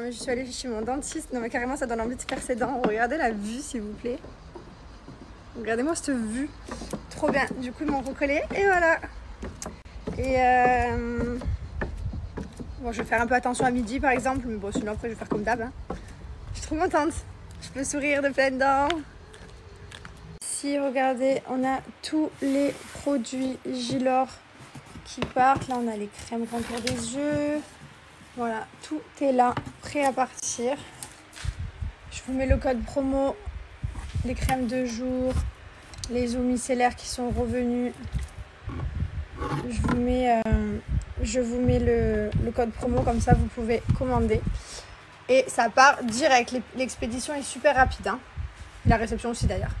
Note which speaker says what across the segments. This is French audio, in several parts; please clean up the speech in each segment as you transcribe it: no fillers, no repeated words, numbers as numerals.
Speaker 1: Je suis allée chez mon dentiste. Non mais carrément ça donne envie de faire ses dents. Regardez la vue s'il vous plaît. Regardez-moi cette vue. Trop bien. Du coup ils m'ont recollé et voilà. Et bon, je vais faire un peu attention à midi par exemple. Mais bon sinon après je vais faire comme d'hab. Hein. Je suis trop contente. Je peux sourire de plein dents. Ici regardez, on a tous les produits Gilor qui partent. Là on a les crèmes contour des yeux. Voilà, tout est là, prêt à partir. Je vous mets le code promo, les crèmes de jour, les eaux micellaires qui sont revenus. Je vous mets le code promo, comme ça vous pouvez commander. Et ça part direct, l'expédition est super rapide. Hein. La réception aussi d'ailleurs.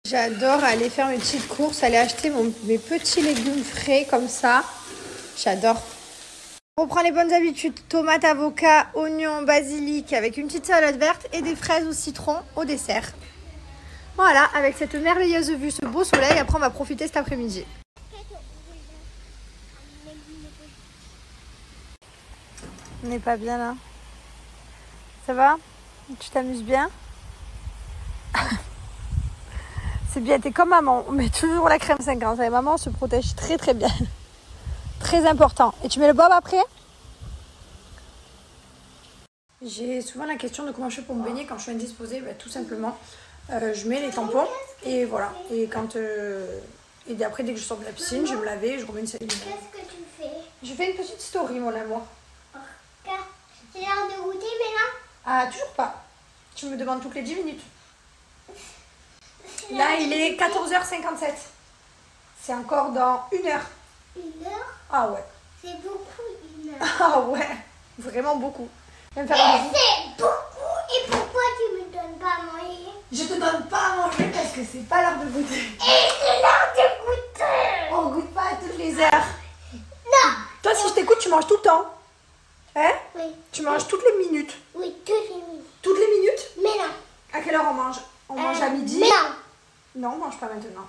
Speaker 1: J'adore aller faire mes petites courses, aller acheter mes petits légumes frais comme ça. J'adore. On reprend les bonnes habitudes, tomates, avocats, oignons, basilic avec une petite salade verte et des fraises au citron au dessert. Voilà, avec cette merveilleuse vue, ce beau soleil, après on va profiter cet après-midi. On n'est pas bien là. Ça va? Tu t'amuses bien? C'est bien, t'es comme maman, on met toujours la crème 50. Avec maman, on se protège très très bien. Très important. Et tu mets le bob après? J'ai souvent la question de comment je fais pour me baigner quand je suis indisposée. Bah, tout simplement, je mets les tampons et voilà. Et quand et après, dès que je sors de la piscine, je vais me laver et je remets une saline.
Speaker 2: Qu'est-ce que tu fais?
Speaker 1: Je fais une petite story, mon amour.
Speaker 2: C'est l'heure de goûter maintenant?
Speaker 1: Ah, toujours pas. Tu me demandes toutes les 10 minutes. Là, il est 14h57. C'est encore dans 1 heure.
Speaker 2: 1 heure?
Speaker 1: Ah ouais.
Speaker 2: C'est beaucoup 1 heure.
Speaker 1: Ah ouais. Vraiment beaucoup.
Speaker 2: Mais c'est beaucoup. Et pourquoi tu me donnes pas à manger?
Speaker 1: Je te donne pas à manger parce que c'est pas l'heure de goûter.
Speaker 2: Et c'est l'heure de goûter.
Speaker 1: On goûte pas à toutes les heures.
Speaker 2: Non.
Speaker 1: Toi, si je t'écoute, tu manges tout le temps. Hein?
Speaker 2: Oui.
Speaker 1: Tu manges toutes les minutes.
Speaker 2: Oui, toutes les minutes.
Speaker 1: Toutes les minutes?
Speaker 2: Mais non.
Speaker 1: À quelle heure on mange? On mange à midi?
Speaker 2: Mais non.
Speaker 1: Non, on mange pas maintenant.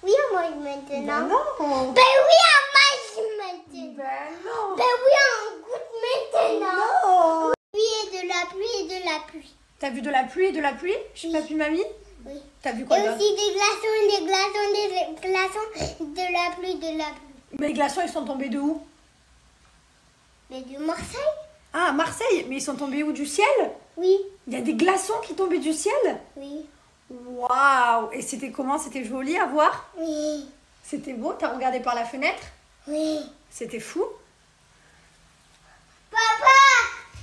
Speaker 2: Oui, on mange maintenant.
Speaker 1: Ben non.
Speaker 2: Ben oui, on mange maintenant.
Speaker 1: Ben non.
Speaker 2: Ben oui, on goûte maintenant.
Speaker 1: Non.
Speaker 2: Et de la pluie et de la pluie.
Speaker 1: T'as vu de la pluie et de la pluie? Je suis papy mamie?
Speaker 2: Oui.
Speaker 1: T'as vu quoi
Speaker 2: Et
Speaker 1: d'autre?
Speaker 2: aussi des glaçons, des glaçons, des glaçons, de la pluie, de la pluie.
Speaker 1: Mais les glaçons, ils sont tombés de où?
Speaker 2: Mais de Marseille?
Speaker 1: Ah, Marseille. Mais ils sont tombés où? Du ciel?
Speaker 2: Oui.
Speaker 1: Il y a des glaçons qui tombaient du ciel?
Speaker 2: Oui.
Speaker 1: Waouh! Et c'était comment? C'était joli à voir?
Speaker 2: Oui.
Speaker 1: C'était beau? T'as regardé par la fenêtre?
Speaker 2: Oui.
Speaker 1: C'était fou?
Speaker 2: Papa!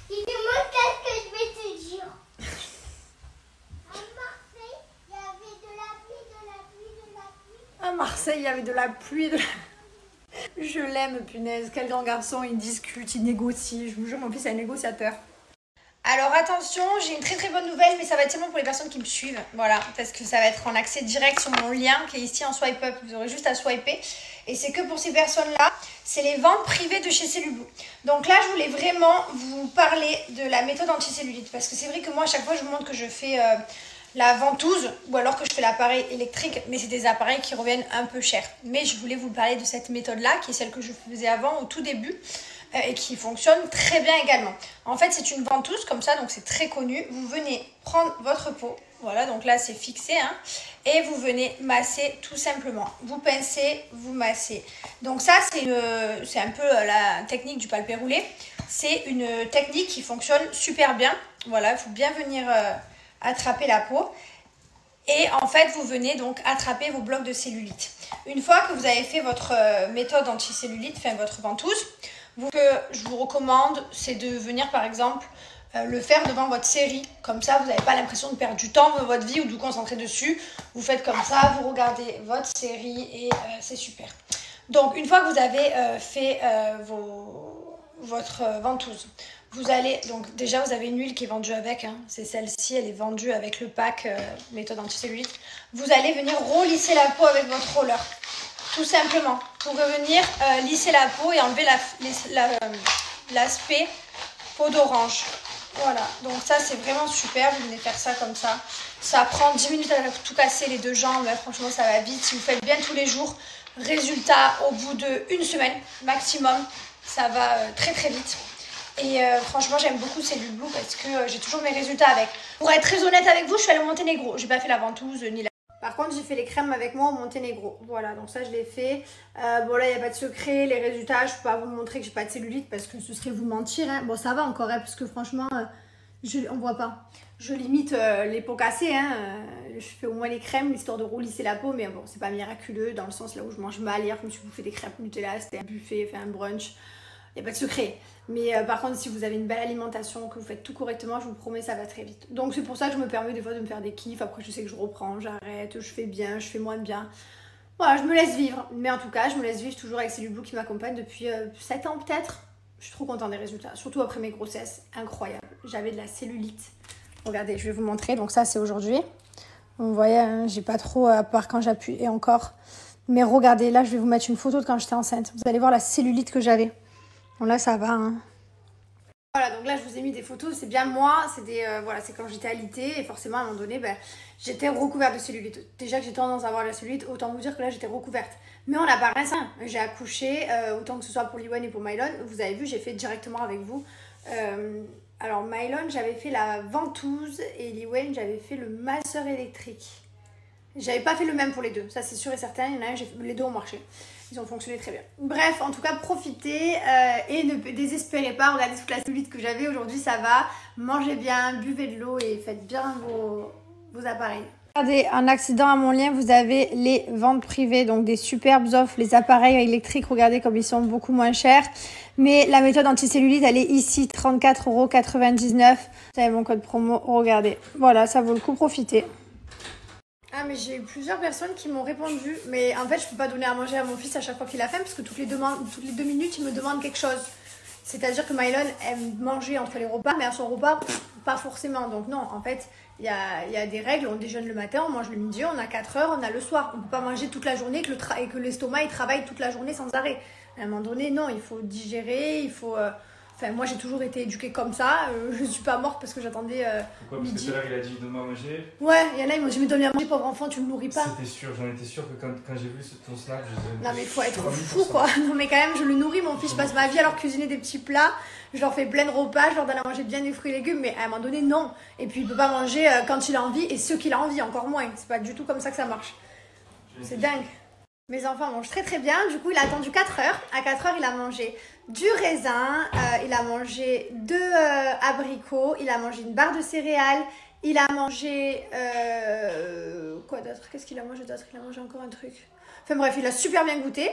Speaker 2: Il te montre qu'est-ce que je vais te dire. À Marseille, il y avait de la pluie, de la pluie, de la pluie.
Speaker 1: À Marseille, il y avait de la pluie. Je l'aime, punaise. Quel grand garçon, il discute, il négocie. Je vous jure, mon fils est un négociateur. Alors attention, j'ai une très très bonne nouvelle, mais ça va être seulement pour les personnes qui me suivent. Voilà, parce que ça va être en accès direct sur mon lien qui est ici en swipe up. Vous aurez juste à swiper. Et c'est que pour ces personnes-là, c'est les ventes privées de chez Cellulite. Donc là, je voulais vraiment vous parler de la méthode anti-cellulite. Parce que c'est vrai que moi, à chaque fois, je vous montre que je fais la ventouse ou alors que je fais l'appareil électrique. Mais c'est des appareils qui reviennent un peu chers. Mais je voulais vous parler de cette méthode-là, qui est celle que je faisais avant, au tout début. Et qui fonctionne très bien également. En fait, c'est une ventouse comme ça, donc c'est très connu. Vous venez prendre votre peau, voilà, donc là c'est fixé, hein, et vous venez masser tout simplement. Vous pincez, vous massez. Donc ça, c'est un peu la technique du palpé roulé. C'est une technique qui fonctionne super bien. Voilà, il faut bien venir attraper la peau. Et en fait, vous venez donc attraper vos blocs de cellulite. Une fois que vous avez fait votre méthode anti-cellulite, enfin votre ventouse, ce que je vous recommande, c'est de venir par exemple le faire devant votre série. Comme ça, vous n'avez pas l'impression de perdre du temps dans votre vie ou de vous concentrer dessus. Vous faites comme ça, vous regardez votre série et c'est super. Donc, une fois que vous avez fait votre ventouse, vous allez, donc déjà vous avez une huile qui est vendue avec, hein, c'est celle-ci, elle est vendue avec le pack méthode anti-cellulite. Vous allez venir relisser la peau avec votre roller. Tout simplement, pour venir lisser la peau et enlever l'aspect peau d'orange. Voilà, donc ça c'est vraiment super, vous venez faire ça comme ça. Ça prend 10 minutes à tout casser les deux jambes, mais franchement ça va vite. Si vous faites bien tous les jours, résultat au bout d'1 semaine maximum, ça va très très vite. Et franchement, j'aime beaucoup Cellule Blue parce que j'ai toujours mes résultats avec. Pour être très honnête avec vous, je suis allée au Monténégro. J'ai pas fait la ventouse ni la... Par contre, j'ai fait les crèmes avec moi au Monténégro. Voilà, donc ça, je l'ai fait. Bon, là, il n'y a pas de secret. Les résultats, je peux pas vous montrer que j'ai pas de cellulite parce que ce serait vous mentir. Hein. Bon, ça va encore, hein, parce que franchement, on voit pas. Je limite les peaux cassées. Hein. Je fais au moins les crèmes, histoire de roulisser la peau. Mais bon, c'est pas miraculeux dans le sens là où je mange mal. Hier, je me suis bouffé des crêpes Nutella. C'était un buffet, fait un brunch. Il n'y a pas de secret. Mais par contre, si vous avez une belle alimentation, que vous faites tout correctement, je vous promets, ça va très vite. Donc c'est pour ça que je me permets des fois de me faire des kiffs. Après, je sais que je reprends, j'arrête, je fais bien, je fais moins bien. Voilà, je me laisse vivre. Mais en tout cas, je me laisse vivre toujours avec Cellule Blue qui m'accompagne depuis 7 ans peut-être. Je suis trop contente des résultats. Surtout après mes grossesses. Incroyable. J'avais de la cellulite. Regardez, je vais vous montrer. Donc ça, c'est aujourd'hui. Vous voyez, hein, j'ai pas trop, à part quand j'appuie et encore. Mais regardez, là, je vais vous mettre une photo de quand j'étais enceinte. Vous allez voir la cellulite que j'avais. Bon là ça va hein. Voilà, donc là je vous ai mis des photos, c'est bien moi, c'est voilà, c'est quand j'étais alitée et forcément à un moment donné j'étais recouverte de cellulite. Déjà que j'ai tendance à avoir la cellulite, autant vous dire que là j'étais recouverte. Mais on n'a pas rien, j'ai accouché, autant que ce soit pour Liwen et pour Mylon, vous avez vu j'ai fait directement avec vous. Alors Mylon j'avais fait la ventouse et Liwen j'avais fait le masseur électrique. J'avais pas fait le même pour les deux, ça c'est sûr et certain, il y en a un, les deux ont marché. Ils ont fonctionné très bien. Bref, en tout cas, profitez et ne désespérez pas. Regardez toute la cellulite que j'avais. Aujourd'hui, ça va. Mangez bien, buvez de l'eau et faites bien vos appareils. Regardez, un accident à mon lien, vous avez les ventes privées. Donc, des superbes offres. Les appareils électriques, regardez comme ils sont beaucoup moins chers. Mais la méthode anticellulite, elle est ici, 34,99 €. Vous avez mon code promo, regardez. Voilà, ça vaut le coup, profitez. Ah mais j'ai eu plusieurs personnes qui m'ont répondu, mais en fait je peux pas donner à manger à mon fils à chaque fois qu'il a faim parce que toutes les 2 minutes il me demande quelque chose. C'est-à-dire que Mylon aime manger entre les repas, mais à son repas pas forcément. Donc non, en fait il y a des règles, on déjeune le matin, on mange le midi, on a 4 heures, on a le soir. On peut pas manger toute la journée et que l'estomac il travaille toute la journée sans arrêt. À un moment donné non, il faut digérer, il faut... Enfin, moi, j'ai toujours été éduquée comme ça. Je suis pas morte parce que j'attendais
Speaker 3: Pourquoi? Parce que tout à l'heure, il a dit donne-moi à manger.
Speaker 1: Ouais, il y en a, ils m'ont dit mais donne-moi à manger, pauvre enfant, tu le nourris pas.
Speaker 3: C'était sûr, j'en étais sûr que quand j'ai vu ton snap, je disais...
Speaker 1: Non, mais il faut être fou, quoi. Non, mais quand même, je le nourris, mon fils. Je passe ma vie à leur cuisiner des petits plats. Je leur fais plein de repas, je leur donne à manger bien des fruits et légumes. Mais à un moment donné, non. Et puis, il peut pas manger quand il a envie et ceux qu'il a envie, encore moins. C'est pas du tout comme ça que ça marche. C'est dingue. Mes enfants mangent très très bien. Du coup, il a attendu 4 heures. À 4 heures, il a mangé du raisin. Il a mangé 2 abricots. Il a mangé une barre de céréales. Il a mangé... quoi d'autre? Qu'est-ce qu'il a mangé d'autre? Il a mangé encore un truc. Enfin bref, il a super bien goûté.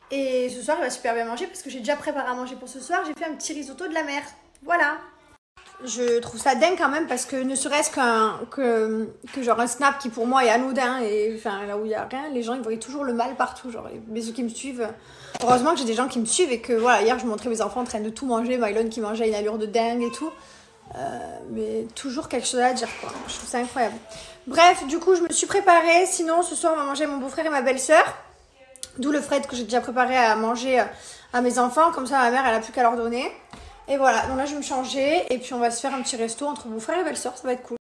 Speaker 1: Et ce soir, il va super bien manger parce que j'ai déjà préparé à manger pour ce soir. J'ai fait un petit risotto de la mer. Voilà. Je trouve ça dingue quand même parce que ne serait-ce que genre un snap qui pour moi est anodin et enfin là où il n'y a rien, les gens ils voient toujours le mal partout, genre. Mais ceux qui me suivent, heureusement que j'ai des gens qui me suivent et que voilà, hier je montrais mes enfants en train de tout manger, Mylon qui mangeait à une allure de dingue et tout. Mais toujours quelque chose à dire quoi, je trouve ça incroyable. Bref, du coup je me suis préparée, sinon ce soir on va manger mon beau-frère et ma belle-sœur. D'où le fret que j'ai déjà préparé à manger à mes enfants, comme ça ma mère elle a plus qu'à leur donner. Et voilà, donc là je vais me changer et puis on va se faire un petit resto entre mon frère et belle-sœur, ça va être cool.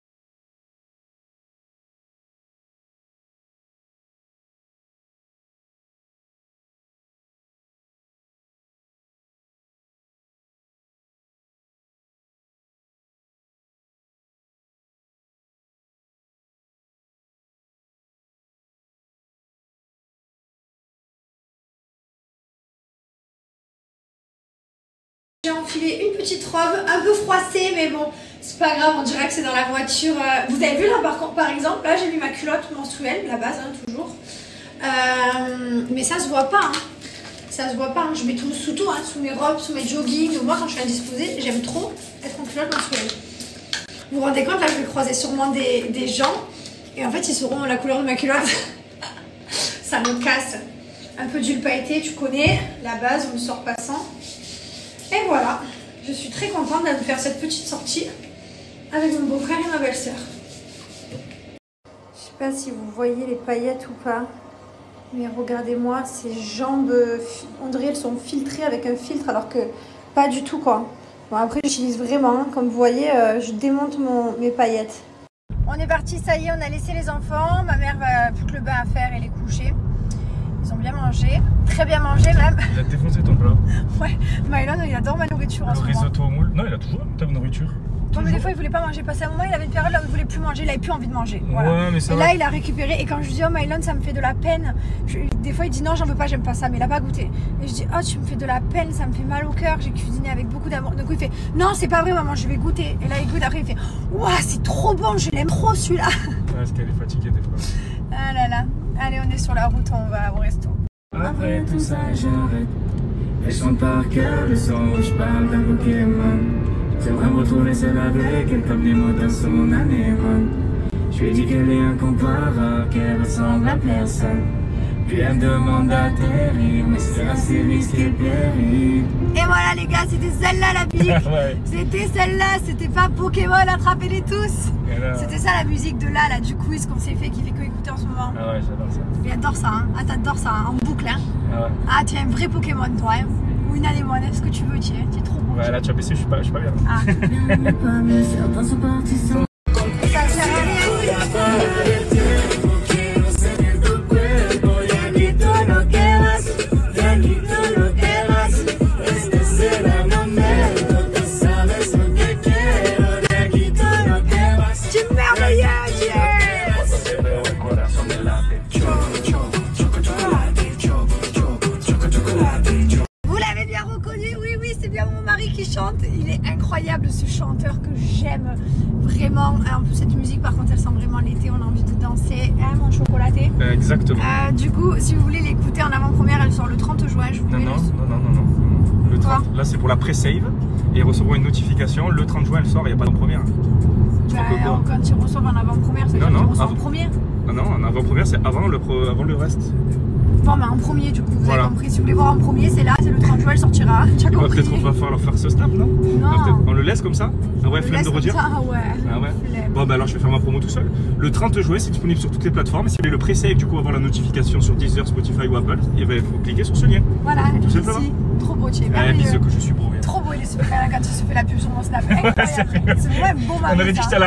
Speaker 1: J'ai enfilé une petite robe un peu froissée, mais bon, c'est pas grave, on dirait que c'est dans la voiture. Vous avez vu là, par exemple, là j'ai mis ma culotte menstruelle, la base, hein, toujours. Mais ça se voit pas, hein. Ça se voit pas, hein. Je mets tout sous tout, hein, sous mes robes, sous mes joggings. Moi, quand je suis indisposée, j'aime trop être en culotte menstruelle. Vous vous rendez compte, là, je vais croiser sûrement des gens, et en fait, ils sauront la couleur de ma culotte. Ça me casse. Un peu d'huile pailletée, tu connais, la base, on ne sort pas sans. Et voilà, je suis très contente de faire cette petite sortie avec mon beau-frère et ma belle-sœur. Je sais pas si vous voyez les paillettes ou pas, mais regardez-moi, ces jambes, on dirait qu'elles sont filtrées avec un filtre alors que pas du tout quoi. Bon après j'utilise vraiment, comme vous voyez, je démonte mes paillettes. On est parti, ça y est, on a laissé les enfants, ma mère va plus que le bain à faire et les coucher. ils ont bien mangé, très bien mangé même.
Speaker 3: Il a défoncé ton plat.
Speaker 1: Ouais, Mylon il adore ma nourriture en ce
Speaker 3: Le
Speaker 1: moment.
Speaker 3: risotto au moule. Non, il a toujours ta nourriture.
Speaker 1: Non mais des fois il voulait pas manger, passé un moment il avait une période là où il voulait plus manger, il avait plus envie de manger. Voilà.
Speaker 3: Ouais, mais ça
Speaker 1: et
Speaker 3: va.
Speaker 1: là il a récupéré et quand je lui dis oh Mylon ça me fait de la peine, des fois il dit non j'en veux pas, j'aime pas ça, mais il a pas goûté. Et je dis oh tu me fais de la peine, ça me fait mal au cœur, j'ai cuisiné avec beaucoup d'amour. Du coup il fait non c'est pas vrai maman je vais goûter. Et là il goûte après il fait ouah c'est trop bon, je l'aime trop celui-là.
Speaker 3: Ouais, parce qu'elle est fatiguée des fois.
Speaker 1: Ah là là, allez on est sur la route, on va au resto.
Speaker 4: Après tout ça j'arrête. Et je chante par cœur le son où je parle d'un Pokémon. J'aimerais me retrouver seul avec elle comme des mots dans son anémone. Je lui dis qu'elle est incomparable, qu'elle ressemble à personne. Puis elle me demande d'atterrir, mais c'est assez risqué le péril.
Speaker 1: Et voilà les gars, c'était celle-là la musique.
Speaker 3: Ouais.
Speaker 1: C'était celle-là, c'était pas Pokémon, attrapez-les tous.
Speaker 3: Et là-
Speaker 1: C'était ça la musique de là du quiz qu'on s'est fait, qui fait que écouter en ce moment.
Speaker 3: Ah ouais, j'adore ça.
Speaker 1: Il adore ça, hein. Ah t'adores ça, hein, en boucle, hein.
Speaker 3: Ah ouais.
Speaker 1: Ah tu es un vrai Pokémon toi, hein. Ou une anémone, ce que tu veux, tu es trop beau.
Speaker 3: Ouais, là tu as baissé, je suis pas bien.
Speaker 1: Ah.
Speaker 4: Bien, pas mieux, certains sont partis sans.
Speaker 1: Ça sert à rien. C'est merveilleux, Vous l'avez bien reconnu, oui, c'est bien mon mari qui chante. Il est incroyable ce chanteur que j'aime vraiment. En plus cette musique par contre elle sent vraiment l'été, on a envie de danser. Hein mon chocolaté.
Speaker 3: Exactement.
Speaker 1: Du coup si vous voulez l'écouter en avant-première, elle sort le 30 juin. Je vous
Speaker 3: Non,
Speaker 1: mets
Speaker 3: non,
Speaker 1: le-
Speaker 3: non, non, non, non. Le 30, là c'est pour la pré-save et ils recevront une notification. Le 30 juin elle sort, il n'y a pas d'en-première.
Speaker 1: Bah, quand ils reçoivent en avant-première, c'est
Speaker 3: Non,
Speaker 1: qu'ils
Speaker 3: non,
Speaker 1: reçoivent en
Speaker 3: avant.
Speaker 1: premier.
Speaker 3: Non, non, en avant-première c'est avant le reste.
Speaker 1: Bon mais en premier du coup, vous
Speaker 3: Voilà.
Speaker 1: avez compris. Si vous voulez voir en premier, c'est là, c'est le 30 juin, elle sortira. Tu as
Speaker 3: Ouais,
Speaker 1: compris?
Speaker 3: peut-être on va falloir faire ce snap, non?
Speaker 1: Non.
Speaker 3: On le laisse comme ça? Ah ouais, flemme
Speaker 1: Laisse
Speaker 3: de
Speaker 1: comme
Speaker 3: redire?
Speaker 1: ça, ah ouais.
Speaker 3: Ah ouais.
Speaker 1: Flemme.
Speaker 3: Bon bah alors je vais faire ma promo tout seul. Le 30 juin c'est disponible sur toutes les plateformes. Et si vous voulez le pré-save du coup avoir la notification sur Deezer, Spotify ou Apple, et ben il faut cliquer sur ce lien.
Speaker 1: Voilà,
Speaker 3: Tout
Speaker 1: ici,
Speaker 3: simplement.
Speaker 1: trop beau, tu es
Speaker 3: Eh
Speaker 1: merveilleux.
Speaker 3: bisous que je suis pro.
Speaker 1: Trop beau, il est super là quand il se fait la pub sur mon snap. Incroyable. C'est vraiment un beau mari.
Speaker 3: On avait dit
Speaker 1: ça.
Speaker 3: que t'allais